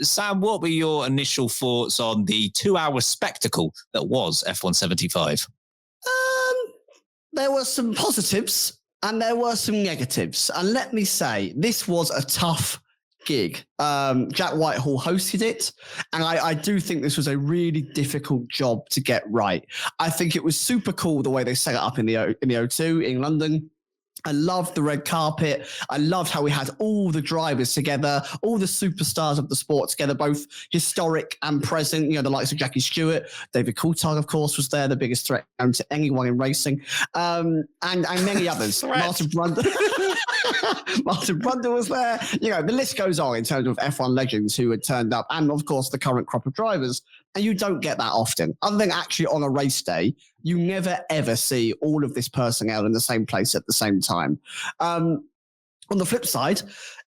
Sam, what were your initial thoughts on the 2-hour spectacle that was F175? There were some positives and there were some negatives. And let me say, this was a tough gig. Jack Whitehall hosted it, and I do think this was a really difficult job to get right. I think it was super cool the way they set it up in the O2 in London. I loved the red carpet. I loved how we had all the drivers together, all the superstars of the sport together, both historic and present, the likes of Jackie Stewart. David Coulthard, of course, was there, the biggest threat to anyone in racing, and many others. Martin Brundle. Martin Brundle was there. The list goes on in terms of F1 legends who had turned up, and of course the current crop of drivers. And you don't get that often. Other than actually on a race day, you never ever see all of this personnel in the same place at the same time. On the flip side,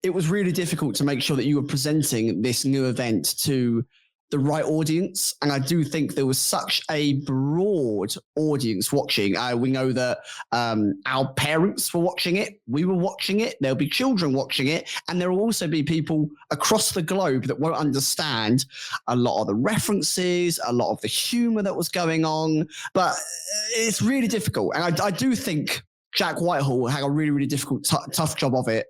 it was really difficult to make sure that you were presenting this new event to the right audience. And I do think there was such a broad audience watching. We know that our parents were watching it. We were watching it. There'll be children watching it. And there will also be people across the globe that won't understand a lot of the references, a lot of the humor that was going on. But it's really difficult. And I do think Jack Whitehall had a really, really difficult, tough job of it.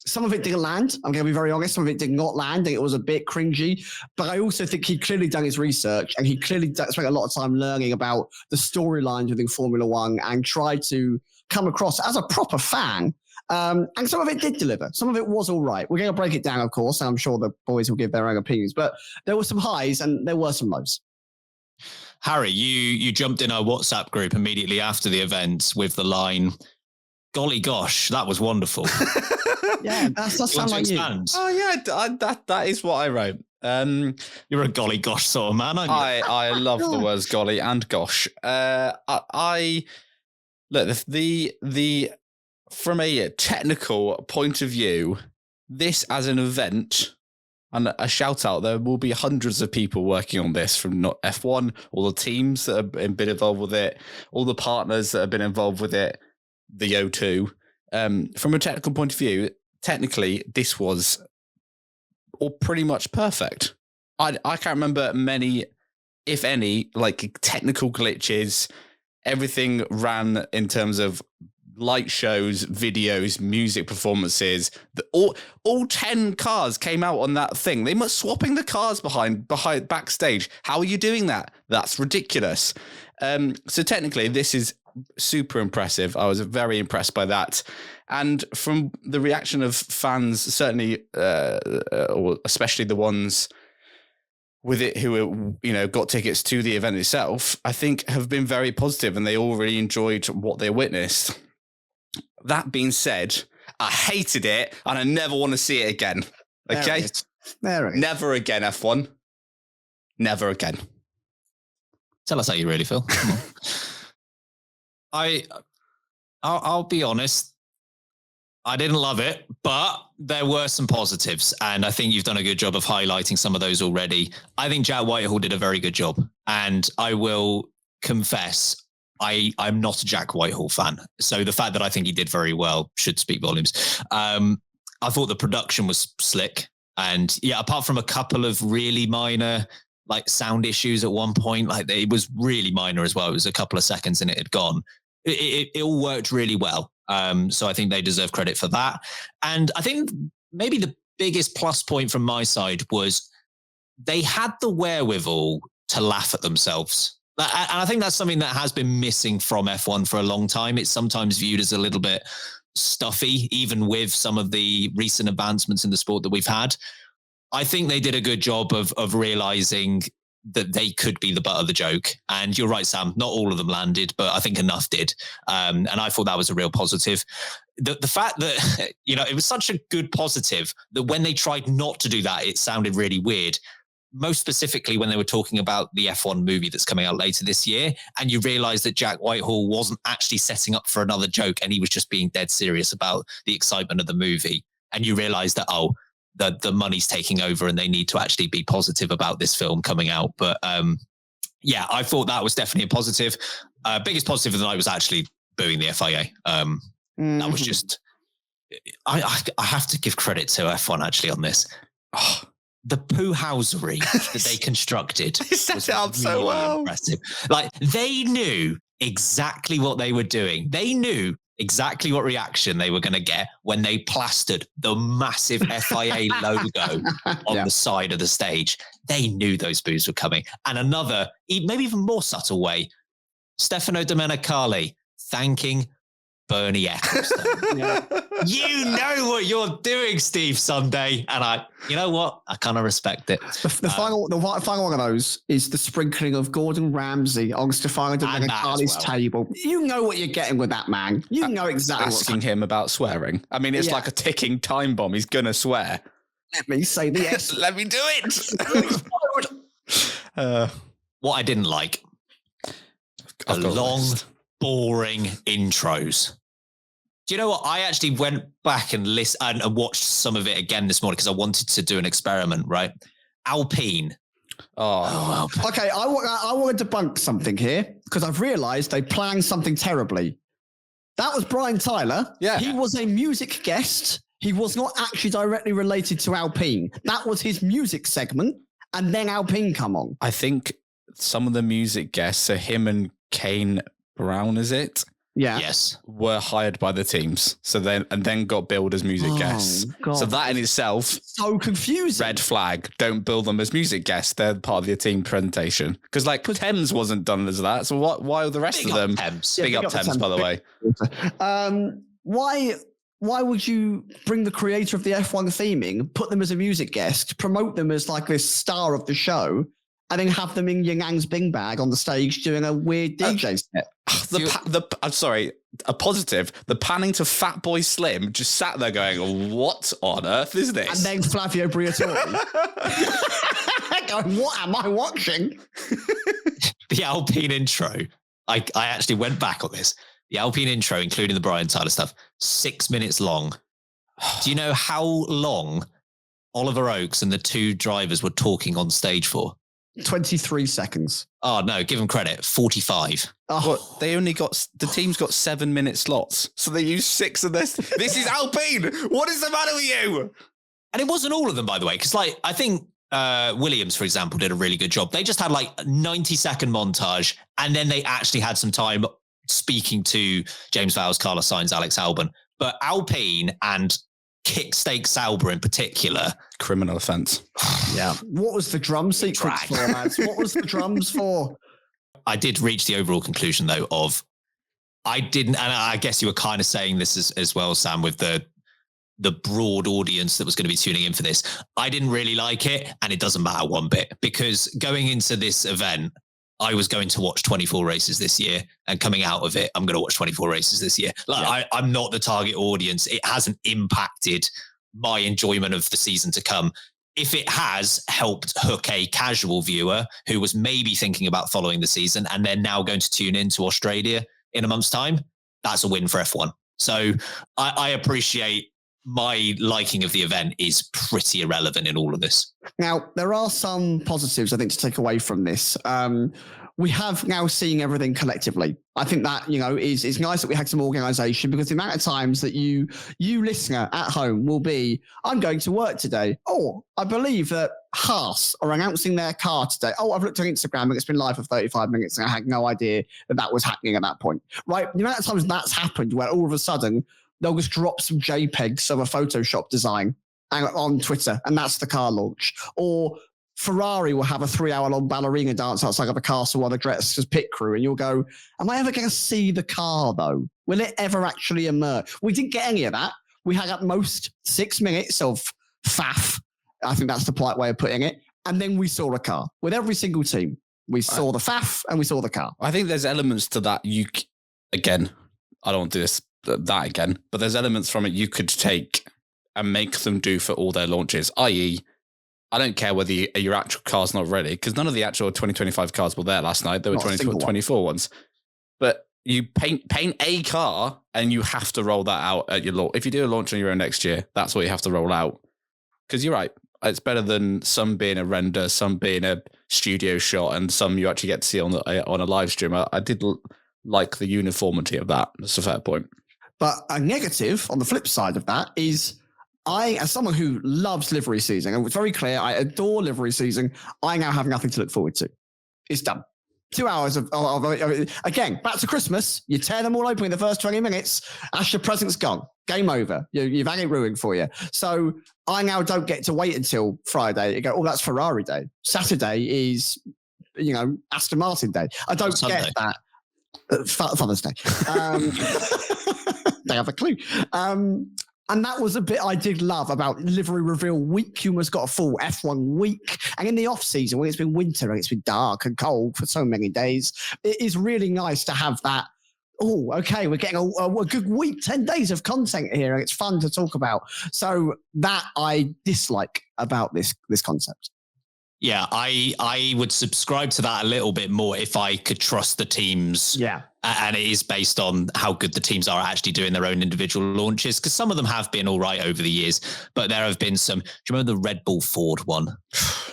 Some of it didn't land. I'm going to be very honest. Some of it did not land. And it was a bit cringy. But I also think he clearly done his research, and he clearly spent a lot of time learning about the storylines within Formula One and tried to come across as a proper fan. And some of it did deliver. Some of it was all right. We're going to break it down, of course, and I'm sure the boys will give their own opinions. But there were some highs and there were some lows. Harry, you jumped in our WhatsApp group immediately after the event with the line, "Golly gosh, that was wonderful." Yeah, that sounds like you. Oh yeah, that is what I wrote. You're a golly gosh sort of man, aren't you? I love the words golly and gosh. I look, the from a technical point of view, this as an event, and a shout out, there will be hundreds of people working on this from not F1, all the teams that have been involved with it, all the partners that have been involved with it, the O2. From a technical point of view, technically, this was all pretty much perfect. I can't remember many, if any, like technical glitches. Everything ran in terms of light shows, videos, music performances. All 10 cars came out on that thing. They must swapping the cars behind backstage. How are you doing that? That's ridiculous. So technically, this is super impressive. I was very impressed by that. And from the reaction of fans, certainly, or especially the ones with it who got tickets to the event itself, I think have been very positive, and they all really enjoyed what they witnessed. That being said, I hated it and I never want to see it again. Okay? There it is. Never again, F1. Never again. Tell us how you really feel. Come on. I'll be honest. I didn't love it, but there were some positives, and I think you've done a good job of highlighting some of those already. I think Jack Whitehall did a very good job, and I will confess, I'm not a Jack Whitehall fan. So the fact that I think he did very well should speak volumes. I thought the production was slick, and yeah, apart from a couple of really minor like sound issues at one point, like it was really minor as well. It was a couple of seconds and it had gone. It all worked really well. So I think they deserve credit for that. And I think maybe the biggest plus point from my side was they had the wherewithal to laugh at themselves. And I think that's something that has been missing from F1 for a long time. It's sometimes viewed as a little bit stuffy, even with some of the recent advancements in the sport that we've had. I think they did a good job of realizing that they could be the butt of the joke. And you're right, Sam, not all of them landed, but I think enough did. And I thought that was a real positive. The fact that, it was such a good positive that when they tried not to do that, it sounded really weird. Most specifically when they were talking about the F1 movie that's coming out later this year, and you realize that Jack Whitehall wasn't actually setting up for another joke, and he was just being dead serious about the excitement of the movie. And you realize that, the money's taking over and they need to actually be positive about this film coming out. But yeah, I thought that was definitely a positive. Biggest positive of the night was actually booing the FIA. That was just, I have to give credit to F1 actually on this. the poo housery that they constructed. They set it up so well. Impressive. Like, they knew exactly what they were doing. They knew exactly what reaction they were going to get when they plastered the massive FIA logo on the side of the stage. They knew those boos were coming. And another, maybe even more subtle way, Stefano Domenicali thanking Bernie Ecclestone. You know what you're doing, Steve Sunday. And you know what? I kind of respect it. The final one of those is the sprinkling of Gordon Ramsay on Stefano Domenicali's table. You know what you're getting with that man. You know exactly asking him about swearing. I mean, it's like a ticking time bomb. He's going to swear. Let me say the S. Let me do it. What I didn't like, the long, boring intros. Do you know what? I actually went back and listened and watched some of it again this morning because I wanted to do an experiment, right? Alpine. Alpine. Okay, I want to debunk something here because I've realised they planned something terribly. That was Brian Tyler. Yeah. He was a music guest. He was not actually directly related to Alpine. That was his music segment, and then Alpine come on. I think some of the music guests, so him and Kane Brown, is it? Yeah. Yes. Were hired by the teams. So then got billed as music guests. God. So that in itself, so confusing. Red flag. Don't bill them as music guests. They're part of your team presentation. Because Thames wasn't done as that. So why are the rest of them? Big up Thames, by the way. Why would you bring the creator of the F1 theming, put them as a music guest, promote them as like this star of the show, and then have them in Yin Yang's Bing Bag on the stage doing a weird DJ set? I'm sorry, a positive. The panning to Fatboy Slim just sat there going, what on earth is this? And then Flavio Briatore. Going, what am I watching? The Alpine intro. I actually went back on this. The Alpine intro, including the Brian Tyler stuff, 6 minutes long. Do you know how long Oliver Oakes and the two drivers were talking on stage for? 23 seconds. Oh, no, give them credit. 45. Oh. What, the team's got 7 minute slots. So they use 6 of this. This is Alpine. What is the matter with you? And it wasn't all of them, by the way, because I think Williams, for example, did a really good job. They just had a 90-second montage, and then they actually had some time speaking to James Vowles, Carlos Sainz, Alex Albon. But Alpine and Kickstake Sauber in particular. Criminal offence. Yeah. What was the drum sequence for, lads? What was the drums for? I did reach the overall conclusion, though, of I didn't, and I guess you were kind of saying this as well, Sam, with the broad audience that was going to be tuning in for this. I didn't really like it, and it doesn't matter one bit, because going into this event, I was going to watch 24 races this year, and coming out of it, I'm going to watch 24 races this year. I'm not the target audience. It hasn't impacted my enjoyment of the season to come. If it has helped hook a casual viewer who was maybe thinking about following the season and they're now going to tune into Australia in a month's time, that's a win for F1. So I appreciate my liking of the event is pretty irrelevant in all of this. Now, there are some positives, I think, to take away from this. We have now seen everything collectively. I think that, is nice that we had some organisation, because the amount of times that you listener at home will be, I'm going to work today. Oh, I believe that Haas are announcing their car today. Oh, I've looked on Instagram and it's been live for 35 minutes and I had no idea that was happening at that point. Right? The amount of times that's happened where all of a sudden they'll just drop some JPEGs of a Photoshop design on Twitter, and that's the car launch. Or Ferrari will have a 3-hour-long ballerina dance outside of a castle while they're dressed as pit crew, and you'll go, am I ever going to see the car, though? Will it ever actually emerge? We didn't get any of that. We had at most 6 minutes of faff. I think that's the polite way of putting it. And then we saw a car. With every single team, we saw the faff and we saw the car. I think there's elements to that. Again, I don't want to do that again, but there's elements from it you could take and make them do for all their launches, i.e., I don't care whether your actual car's not ready, because none of the actual 2025 cars were there last night. They were 2024 ones. But you paint a car and you have to roll that out at your launch. If you do a launch on your own next year, that's what you have to roll out. Because you're right. It's better than some being a render, some being a studio shot, and some you actually get to see on a live stream. I did like the uniformity of that. That's a fair point. But a negative on the flip side of that is as someone who loves livery season, and it's very clear, I adore livery season, I now have nothing to look forward to. It's done. 2 hours of again, back to Christmas. You tear them all open in the first 20 minutes. That's your present's gone. Game over. You've had it ruined for you. So I now don't get to wait until Friday. You go, oh, that's Ferrari day. Saturday is, Aston Martin day. I don't get that. Father's Day. They have a clue. And that was a bit I did love about livery reveal week. You almost got a full F1 week. And in the off season, when it's been winter and it's been dark and cold for so many days, it is really nice to have that. Oh, okay, we're getting a good week, 10 days of content here, and it's fun to talk about. So that I dislike about this concept. Yeah, I would subscribe to that a little bit more if I could trust the teams. Yeah. And it is based on how good the teams are actually doing their own individual launches, because some of them have been all right over the years, but there have been some. Do you remember the Red Bull Ford one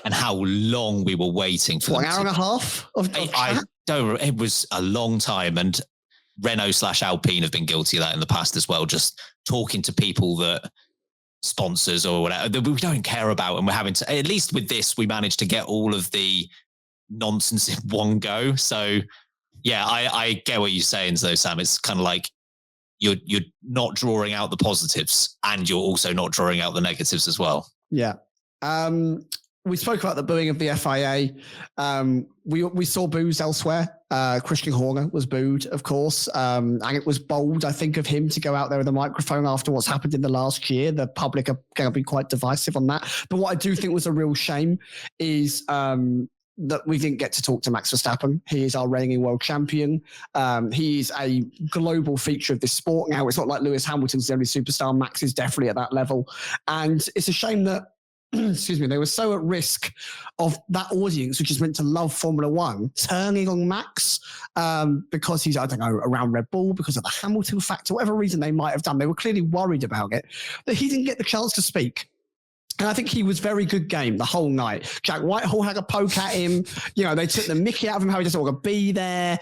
and how long we were waiting for an hour and a half? I don't. It was a long time, and Renault/Alpine have been guilty of that in the past as well. Just talking to people that sponsors or whatever that we don't care about, and we're having to. At least with this, we managed to get all of the nonsense in one go. So. Yeah, I get what you're saying, though, Sam. It's kind of like you're not drawing out the positives, and you're also not drawing out the negatives as well. Yeah. We spoke about the booing of the FIA. We saw boos elsewhere. Christian Horner was booed, of course. And it was bold, I think, of him to go out there with a microphone after what's happened in the last year. The public are going to be quite divisive on that. But what I do think was a real shame is that we didn't get to talk to Max Verstappen. He is our reigning world champion. He is a global feature of this sport now. It's not like Lewis Hamilton's the only superstar. Max is definitely at that level. And it's a shame that, excuse me, they were so at risk of that audience, which is meant to love Formula One, turning on Max because he's, I don't know, around Red Bull, because of the Hamilton factor, whatever reason they might have done. They were clearly worried about it, that he didn't get the chance to speak. And I think he was very good game the whole night. Jack Whitehall had a poke at him. They took the mickey out of him, how he doesn't want to be there.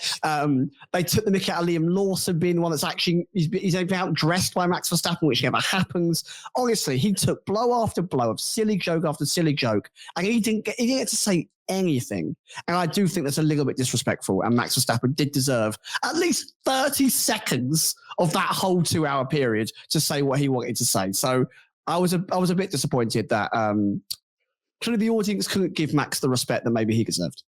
They took the mickey out of Liam Lawson being the one that's actually, he's outdressed by Max Verstappen, which never happens. Honestly, he took blow after blow of silly joke after silly joke, and he didn't get to say anything. And I do think that's a little bit disrespectful, and Max Verstappen did deserve at least 30 seconds of that whole 2 hour period to say what he wanted to say. So I was a bit disappointed that clearly the audience couldn't give Max the respect that maybe he deserved.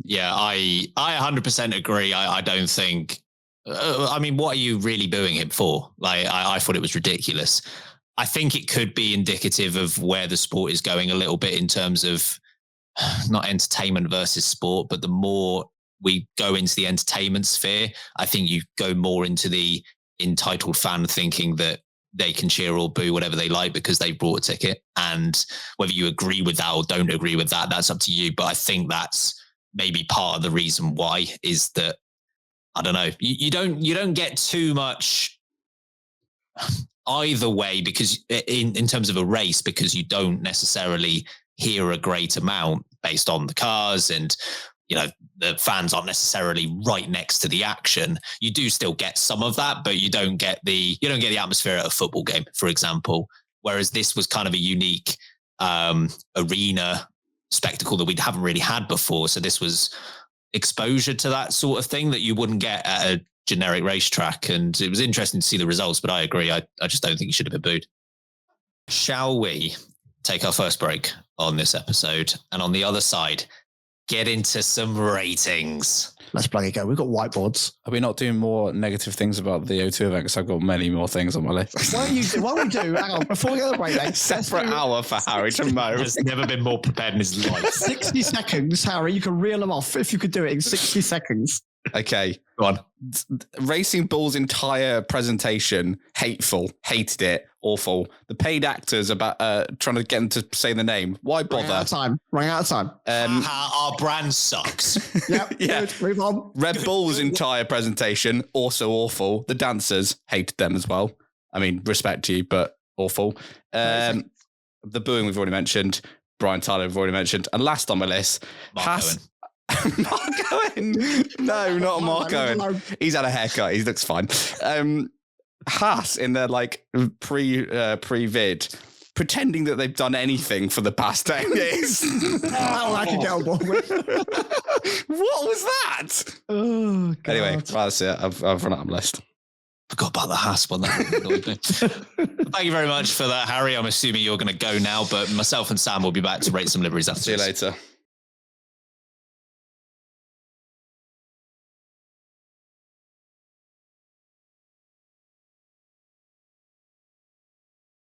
Yeah, I 100% agree. I don't think. What are you really booing him for? Like, I thought it was ridiculous. I think it could be indicative of where the sport is going a little bit in terms of not entertainment versus sport, but the more we go into the entertainment sphere, I think you go more into the entitled fan thinking that they can cheer or boo whatever they like because they bought a ticket. And whether you agree with that or don't agree with that, that's up to you. But I think that's maybe part of the reason why is that, I don't know, you don't get too much either way, because in terms of a race, because you don't necessarily hear a great amount based on the cars, and the fans aren't necessarily right next to the action. You do still get some of that, but you don't get the atmosphere at a football game, for example. Whereas this was kind of a unique arena spectacle that we haven't really had before. So this was exposure to that sort of thing that you wouldn't get at a generic racetrack. And it was interesting to see the results, but I agree. I just don't think you should have been booed. Shall we take our first break on this episode? And on the other side, get into some ratings. Let's bloody go. We've got whiteboards. Are we not doing more negative things about the O2 event? Because I've got many more things on my list. Why don't we do, hang on, before we go to the break, then, separate hour for Harry to mow. He's never been more prepared in his life. 60 seconds, Harry. You can reel them off if you could do it in 60 seconds. Okay. Go on. Racing Bull's entire presentation, hateful, hated it, awful. The paid actors about trying to get them to say the name. Why bother? Running out of time. Our brand sucks. Yep. Yeah. Good. Move on. Red Bull's entire presentation, also awful. The dancers, hated them as well. I mean, respect to you, but awful. The booing we've already mentioned. Brian Tyler we've already mentioned. And last on my list, Mark Owen. Mark Owen. No, not Mark Owen. He's had a haircut. He looks fine. Haas in their like pre-vid pretending that they've done anything for the past 10 years. I can get on board with. What was that? Oh, God. Anyway, well, that's it. I've run out of list. Forgot about the hasp one. That annoyed me. Thank you very much for that, Harry. I'm assuming you're going to go now, but myself and Sam will be back to rate some liveries after See you this. later.